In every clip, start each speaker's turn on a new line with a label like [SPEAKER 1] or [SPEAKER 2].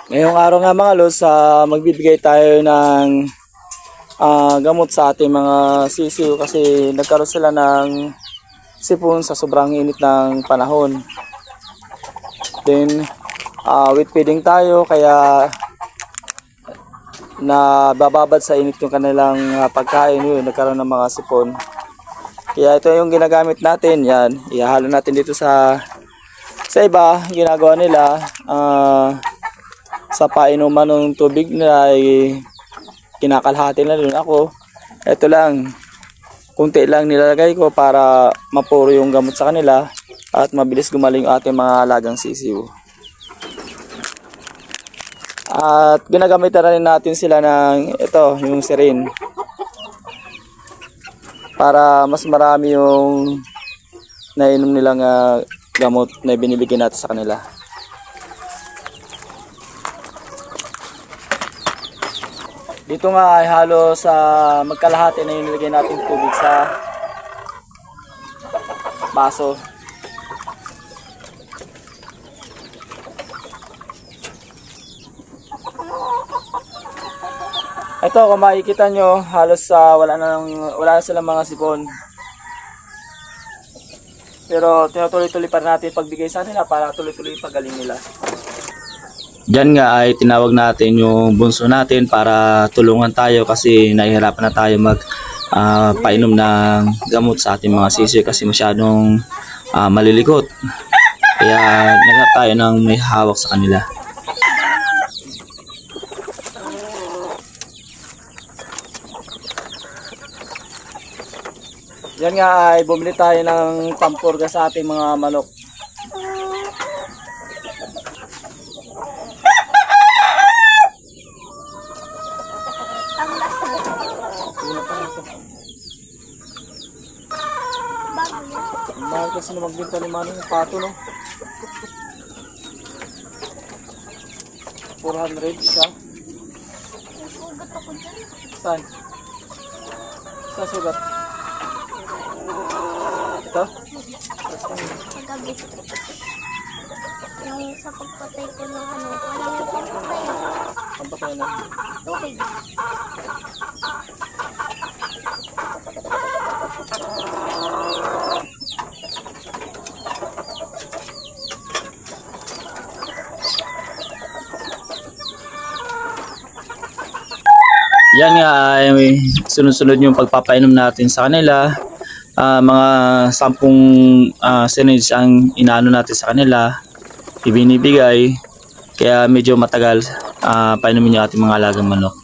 [SPEAKER 1] Ngayong araw nga mga lods, magbibigay tayo ng gamot sa ating mga sisiw kasi nagkaroon sila ng sipon sa sobrang init ng panahon. Then, with feeding tayo kaya nabababad sa init yung kanilang pagkain, yun, nagkaroon ng mga sipon. Kaya ito yung ginagamit natin, yan, ihalo natin dito sa iba, ginagawa nila, sa painuman ng tubig nila ay kinakalhati na rin. Ako, ito lang, kunti lang nilalagay ko para mapuro yung gamot sa kanila at mabilis gumaling yung ating mga alagang sisiw. At ginagamit na rin natin sila ng ito, yung sirin, para mas marami yung nainom nilang gamot na binibigyan natin sa kanila. Dito nga ay halos sa magkalahati na yung nilagay natin tubig sa baso. Ito kung makikita nyo, halos wala na silang mga sipon. Pero tinutuloy-tuloy pa natin pagbigay sa nila para tuloy-tuloy yung pagaling nila. Diyan nga ay tinawag natin yung bunso natin para tulungan tayo kasi nahihirapan na tayo painom ng gamot sa ating mga sisiw kasi masyadong malilikot. Kaya naghanap tayo ng may hawak sa kanila. Yan nga ay bumili tayo ng pampurga sa ating mga manok. Mahal kasi na magbenta ni Manong yung pato, no? 400 isa. Saan? Saan sugat? Ito?
[SPEAKER 2] Paggabi. Yung sa pagpatay ko ng walang yung pagpatay.
[SPEAKER 1] Ang patay na.
[SPEAKER 2] Okay.
[SPEAKER 1] Yan nga ay sunod-sunod yung pagpapainom natin sa kanila. Mga 10 syringe ang inaano natin sa kanila, ibinibigay, kaya medyo matagal painumin yung ating mga alagang manok.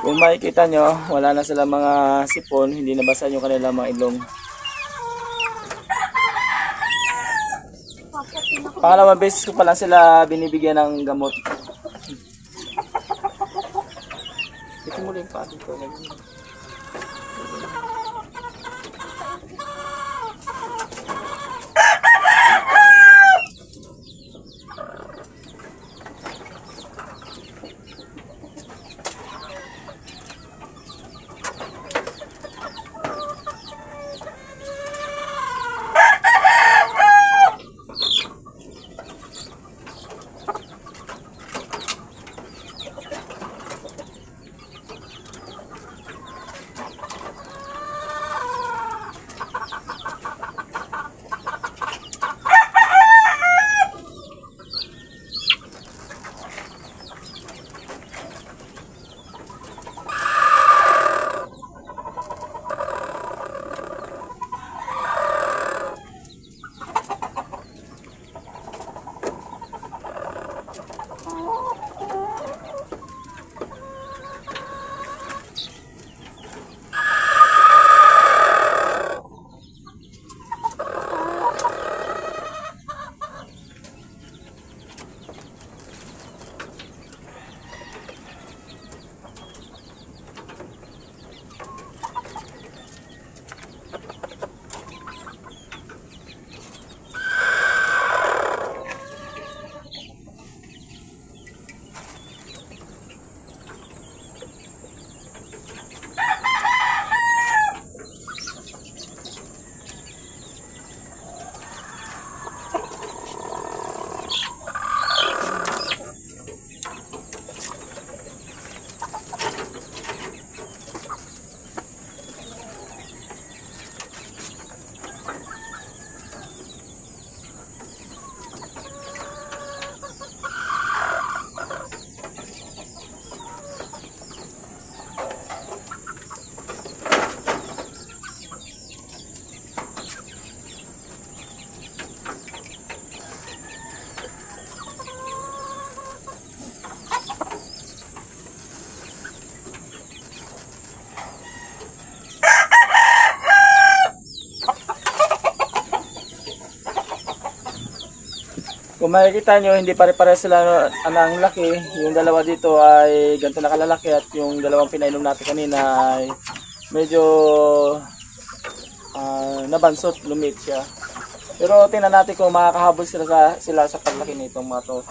[SPEAKER 1] Kung makikita nyo, wala na sila mga sipon, hindi nabasan yung kanilang mga ilong. Pangalawang beses ko pa lang sila binibigyan ng gamot. Ito mo lang pa dito. Kung makikita nyo, hindi pare-pare sila ang laki. Yung dalawa dito ay ganito na kalalaki at yung dalawang pinainom natin kanina ay medyo nabansot, lumit siya. Pero tingnan natin kung makakahabol sila sa paglaki nitong mga to.